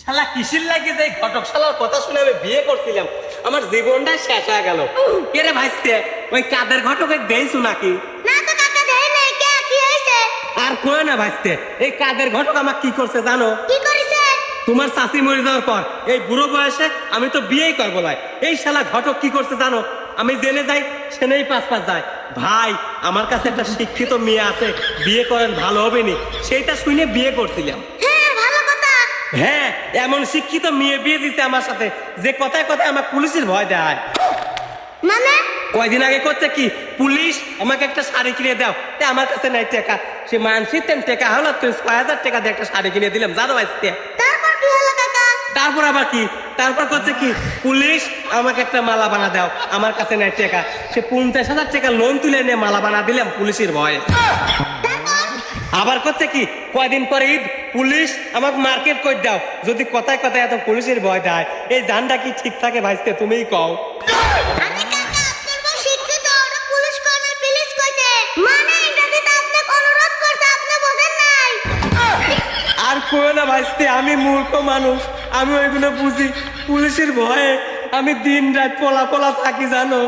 শালা কিসির লাগে যে ঘটক শালার কথা শুনে আমি বিয়ে করছিলাম, আমার জীবনটাই শেষ হয়ে গেল। কে রে ভাইস্তে, ওই কাদের ঘটকে দেইছু নাকি? না তো কাকা দেই নাই, কে কি হইছে? আর কয় না ভাইস্তে, এই কাদের ঘটক আমার কি করছে জানো? কি করিছে? তোমার চাচি মরে যাওয়ার পর এই বুড়ো বয়সে আমি তো বিয়েই করবো না। এই শালা ঘটক কি করছে জানো? আমি জেনে যাই সেনেই পাঁচ যায়। ভাই, আমার কাছে একটা শিক্ষিত মেয়ে আছে, বিয়ে করেন ভালো হবে নি, সেইটা শুনে বিয়ে করছিলাম। হ্যাঁ, ভালো কথা। হ্যাঁ, এমন শিক্ষিত মেয়ে বিয়ে দিতে আমার সাথে, যে কথায় কথায় আমার পুলিশের ভয় দেয়। মানে কয়দিন আগে করছে কি, পুলিশ আমাকে একটা শাড়ি কিনে দাও, আমার কাছে নাই টাকা। সে মানসিক টাকা হলো, তুই 6,000 টাকা দিয়ে একটা শাড়ি কিনে দিলাম, জানো ভাইস্তে? তারপর কি হলো কাকা? তারপর আবার কি, তারপর করছে কি, পুলিশ আমাকে একটা মালা বানা দাও, আমার কাছে নাই টাকা। সে 50,000 টাকা লোন তুলে নিয়ে মালা বানা দিলাম পুলিশের ভয়ে। আবার করছে কি, কয়দিন পরে ঈদ, পুলিশ আমাকে মার্কেট করে দাও, যদি কথায় কথায় এত পুলিশের ভয় দেয়। এই জানটা কি ঠিক থাকে ভাইস্তে, তুমিই কও। আরে কাকা, আপনার বউ শিক্ষিত, ওরা পুলিশ কর্মী পুলিশ কইছে, মানে ইংরেজিতে আপনাকে অনুরোধ করছে, আপনি বোঝেন নাই? আর কই না ভাইস্তে, আমি মূর্খ মানুষ, আমি ওইগুলো বুঝি। পুলিশের ভয়ে আমি দিন রাত পলা থাকি জানো।